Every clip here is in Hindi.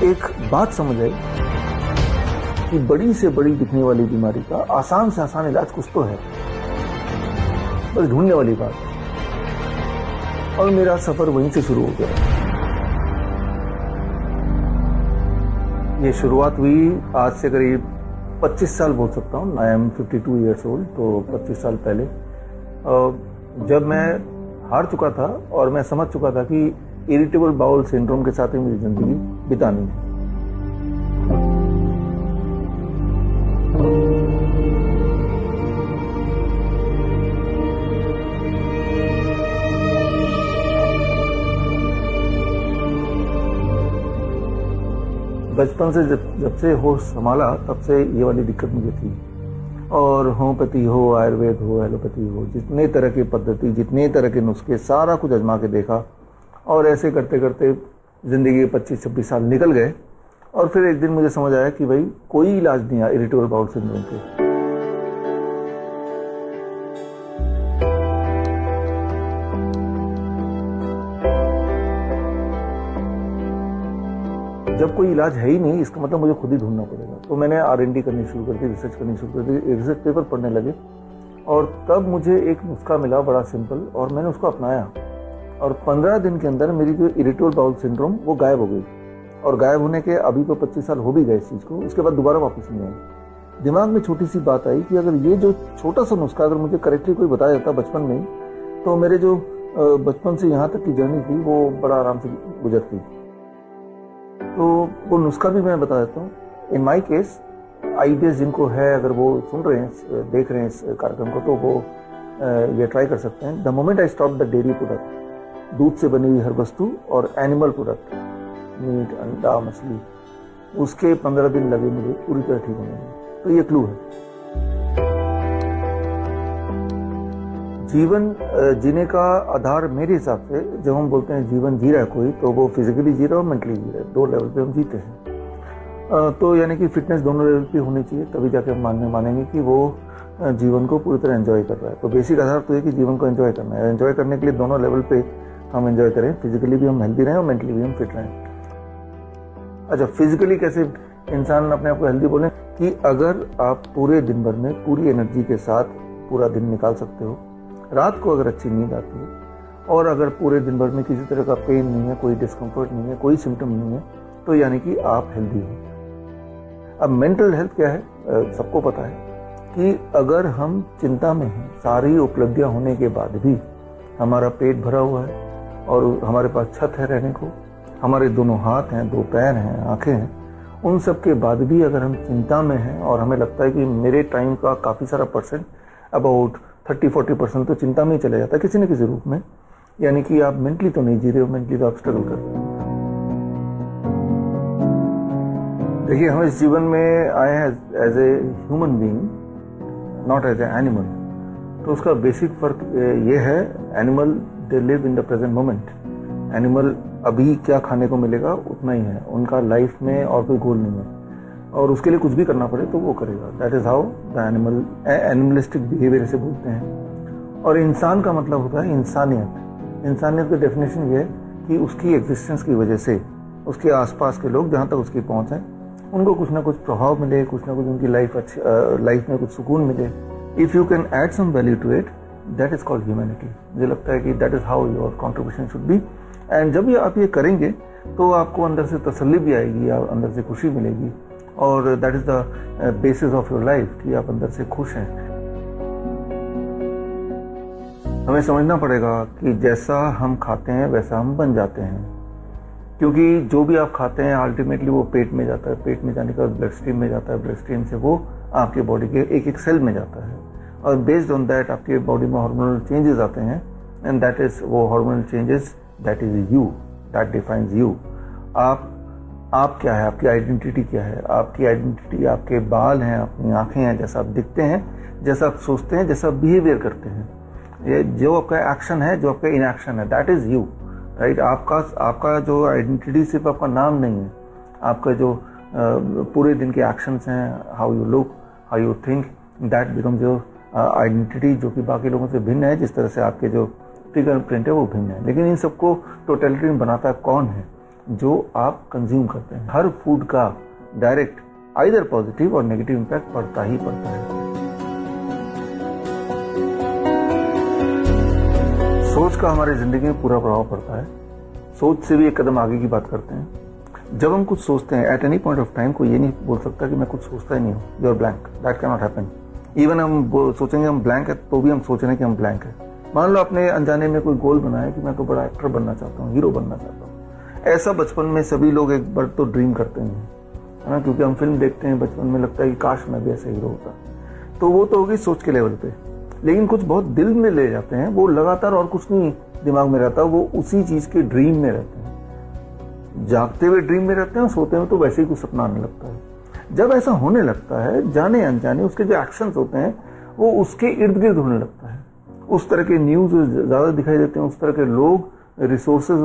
एक बात समझ आई कि बड़ी से बड़ी दिखने वाली बीमारी का आसान से आसान इलाज कुछ तो है, बस ढूंढने वाली बात है। और मेरा सफर वहीं से शुरू हो गया। ये शुरुआत हुई आज से करीब 25 साल बोल सकता हूँ। I am 52 years old. तो 25 साल पहले जब मैं हार चुका था और मैं समझ चुका था कि इरिटेबल बाउल सिंड्रोम के साथ ही मेरी जिंदगी बितानी है। बचपन से जब से होश संभाला तब से ये वाली दिक्कत मुझे थी। और होम्योपैथी हो, आयुर्वेद हो, एलोपैथी हो, जितने तरह की पद्धति, जितने तरह के नुस्खे, सारा कुछ आजमा के देखा। और ऐसे करते करते ज़िंदगी के 25-26 साल निकल गए। और फिर एक दिन मुझे समझ आया कि भाई कोई इलाज नहीं है इरिटेबल बाउल सिंड्रोम के। जब कोई इलाज है ही नहीं, इसका मतलब मुझे खुद ही ढूंढना पड़ेगा। तो मैंने R&D करनी शुरू कर दी, रिसर्च करनी शुरू कर दी, रिसर्च पेपर पढ़ने लगे। और तब मुझे एक नुस्खा मिला बड़ा सिंपल, और मैंने उसको अपनाया। और 15 दिन के अंदर मेरी जो इरिटेबल बाउल सिंड्रोम वो गायब हो गई। और गायब होने के अभी तो 25 साल हो भी गए इस चीज़ को, उसके बाद दोबारा वापस नहीं आई। दिमाग में छोटी सी बात आई कि अगर ये जो छोटा सा नुस्खा अगर मुझे करेक्टली कोई बताया जाता बचपन में ही, तो मेरे जो बचपन से यहाँ तक की जर्नी थी वो बड़ा आराम से गुजरती। तो वो नुस्खा भी मैं बता देता हूँ। इन माई केस IBS जिनको है, अगर वो सुन रहे हैं, देख रहे हैं इस कार्यक्रम को, तो वो ये ट्राई कर सकते हैं। The moment I stop the dairy product, दूध से बनी हुई हर वस्तु, और एनिमल प्रोडक्ट, मीट, अंडा, मछली, उसके 15 दिन लगे मुझे पूरी तरह ठीक होने में। तो ये क्लू है। जीवन जीने का आधार मेरे हिसाब से, जब हम बोलते हैं जीवन जी रहा है कोई, तो वो फिजिकली जी रहा है और मेंटली जी रहा है। 2 लेवल पे हम जीते हैं। तो यानी कि फिटनेस दोनों लेवल पे होनी चाहिए, तभी जाके हम मानेंगे कि वो जीवन को पूरी तरह एंजॉय कर रहा है। तो बेसिक आधार तो ये कि जीवन को एंजॉय करना है। एंजॉय करने के लिए दोनों लेवल पे हम एंजॉय करें, फिजिकली भी हम हेल्दी रहें और मेंटली भी हम फिट रहें। अच्छा, फिजिकली कैसे इंसान अपने आप को हेल्दी बोलें? कि अगर आप पूरे दिन भर में पूरी एनर्जी के साथ पूरा दिन निकाल सकते हो, रात को अगर अच्छी नींद आती है, और अगर पूरे दिन भर में किसी तरह का पेन नहीं है, कोई डिस्कम्फर्ट नहीं है, कोई सिम्टम नहीं है, तो यानी कि आप हेल्दी हो। अब मेंटल हेल्थ क्या है? सबको पता है कि अगर हम चिंता में हैं, सारी उपलब्धियां होने के बाद भी हमारा पेट भरा हुआ है और हमारे पास छत है रहने को, हमारे दोनों हाथ हैं, 2 पैर हैं, आंखें हैं, उन सब के बाद भी अगर हम चिंता में हैं और हमें लगता है कि मेरे टाइम का काफ़ी सारा परसेंट, अबाउट 30-40% तो चिंता में ही चला जाता है किसी न किसी रूप में, यानी कि आप मेंटली तो नहीं जी रहे हो, मेंटली तो आप स्ट्रगल कर रहे हो। देखिए, हम इस जीवन में आए हैं as a human being, not as a animal. तो उसका बेसिक फर्क ये है, animal they live in the present moment. Animal अभी क्या खाने को मिलेगा उतना ही है, उनका लाइफ में और कोई गोल नहीं है, और उसके लिए कुछ भी करना पड़े तो वो करेगा। That is how the animalistic behaviour से बोलते हैं। और इंसान का मतलब होता है इंसानियत। इंसानियत की डेफिनेशन ये है कि उसकी एग्जिस्टेंस की वजह से उसके आसपास के लोग, जहाँ तक उसकी पहुँच है, उनको कुछ ना कुछ प्रभाव मिले, कुछ ना कुछ उनकी लाइफ में कुछ सुकून मिले। If you can add some value to it, that is called humanity. मुझे लगता है कि that is how your contribution should be. And जब आप ये करेंगे तो आपको अंदर से तसल्ली भी आएगी, अंदर से खुशी मिलेगी, और that is the basis of your life कि आप अंदर से खुश हैं। हमें समझना पड़ेगा कि जैसा हम खाते हैं वैसा हम बन जाते हैं, क्योंकि जो भी आप खाते हैं अल्टीमेटली वो पेट में जाता है, पेट में जाने के बाद ब्लड स्ट्रीम में जाता है, ब्लड स्ट्रीम से वो आपके बॉडी के एक एक सेल में जाता है, और बेस्ड ऑन दैट आपके बॉडी में हार्मोनल चेंजेस आते हैं। एंड दैट इज वो hormonal changes, that is you, that defines you. आप क्या है, आपकी आइडेंटिटी क्या है? आपकी आइडेंटिटी आपके बाल हैं, अपनी आंखें हैं, जैसा आप दिखते हैं, जैसा आप सोचते हैं, जैसा आप बिहेवियर करते हैं, ये जो आपका एक्शन है, जो आपका इनएक्शन है, दैट इज यू, राइट। आपका जो आइडेंटिटी सिर्फ आपका नाम नहीं है, आपका जो पूरे दिन के एक्शंस हैं, how you look, how you think, that becomes your identity, जो कि बाकी लोगों से भिन्न है। जिस तरह से आपके जो फिंगर प्रिंट है वो भिन्न है, लेकिन इन सबको टोटलिटी में बनाता कौन है? जो आप कंज्यूम करते हैं। हर फूड का डायरेक्ट आइदर पॉजिटिव और नेगेटिव इम्पैक्ट पड़ता ही पड़ता है। सोच का हमारी जिंदगी में पूरा प्रभाव पड़ता है। सोच से भी एक कदम आगे की बात करते हैं। जब हम कुछ सोचते हैं at any point of time, कोई ये नहीं बोल सकता कि मैं कुछ सोचता ही नहीं हूँ, you are blank, that can not happen. Even हम सोचेंगे हम ब्लैंक है तो भी हम सोच रहे हैं कि हम ब्लैंक है। मान लो आपने अनजाने में कोई गोल बनाया कि मैं तो बड़ा एक्टर बनना चाहता हूँ, हीरो बनना चाहता हूँ। ऐसा बचपन में सभी लोग एक बार तो ड्रीम करते हैं, है ना, क्योंकि हम फिल्म देखते हैं बचपन में, लगता है कि काश मैं भी ऐसा हीरो होता। तो वो तो होगी सोच के लेवल पे। लेकिन कुछ बहुत दिल में ले जाते हैं, वो लगातार और कुछ नहीं दिमाग में रहता, वो उसी चीज के ड्रीम में रहते हैं। जागते हुए ड्रीम में रहते हैं और सोते हुए तो वैसे ही कुछ सपना आने लगता है। जब ऐसा होने लगता है, जाने अनजाने उसके जो एक्शंस होते हैं वो उसके इर्द गिर्द होने लगता है। उस तरह के न्यूज ज्यादा दिखाई देते हैं, उस तरह के लोग, रिसोर्सेज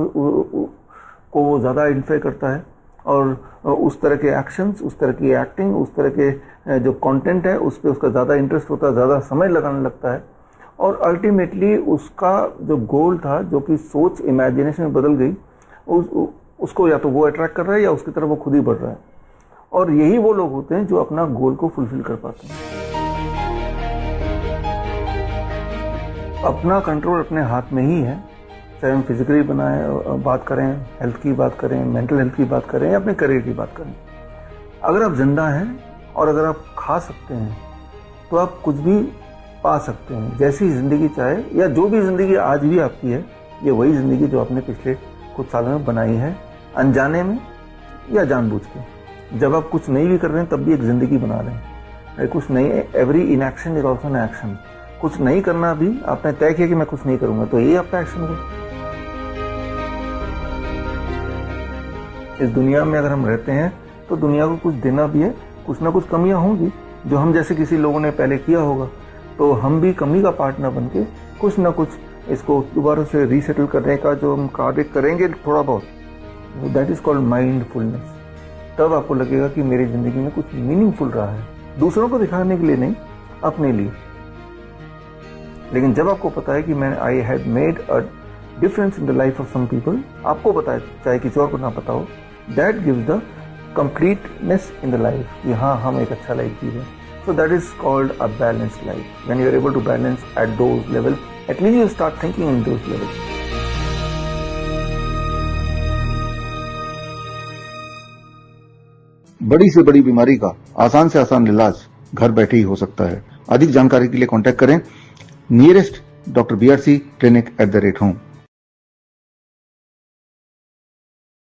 को वो ज्यादा आइडेंटिफाई करता है, और उस तरह के एक्शंस, उस तरह की एक्टिंग, उस तरह के जो कंटेंट है उस पर उसका ज़्यादा इंटरेस्ट होता है, ज़्यादा समय लगाने लगता है। और अल्टीमेटली उसका जो गोल था, जो कि सोच इमेजिनेशन में बदल गई, उसको या तो वो अट्रैक्ट कर रहा है या उसकी तरफ वो खुद ही बढ़ रहा है। और यही वो लोग होते हैं जो अपना गोल को फुलफिल कर पाते हैं। अपना कंट्रोल अपने हाथ में ही है, चाहे हम फिजिकली बात करें, हेल्थ की बात करें, मेंटल हेल्थ की बात करें या अपने करियर की बात करें। अगर आप जिंदा हैं और अगर आप खा सकते हैं तो आप कुछ भी पा सकते हैं, जैसी जिंदगी चाहे, या जो भी जिंदगी आज भी आपकी है, ये वही जिंदगी जो आपने पिछले कुछ सालों में बनाई है, अनजाने में या जानबूझ के। जब आप कुछ नहीं भी कर रहे हैं तब भी एक जिंदगी बना रहे हैं। कुछ नहीं, every inaction is also an action. कुछ नहीं करना भी आपने तय किया कि मैं कुछ नहीं करूंगा, तो ये आपका एक्शन है। इस दुनिया में अगर हम रहते हैं तो दुनिया को कुछ देना भी है, कुछ ना कुछ कमियां होंगी जो हम जैसे किसी लोगों ने पहले किया होगा, तो हम भी कमी का पार्टनर बन के कुछ ना कुछ इसको दोबारा से रीसेटल करने का जो हम कार्य करेंगे थोड़ा बहुत, दैट इज कॉल्ड माइंडफुलनेस। तब आपको लगेगा कि मेरी जिंदगी में कुछ मीनिंगफुल रहा है, दूसरों को दिखाने के लिए नहीं, अपने लिए। लेकिन जब आपको पता है कि मैं I had made a difference in the life of some people, आपको पता है, चाहे किसी और को ना पता हो, that gives the completeness in the life कि हाँ, हम एक अच्छा लाइफ जी रहे हैं। So that is called a balanced life. When you are able to balance at those levels, at least you start thinking in those levels. बड़ी से बड़ी बीमारी का आसान से आसान इलाज घर बैठे ही हो सकता है। अधिक जानकारी के लिए कांटेक्ट करें nearest Dr. BRC Clinic @ home।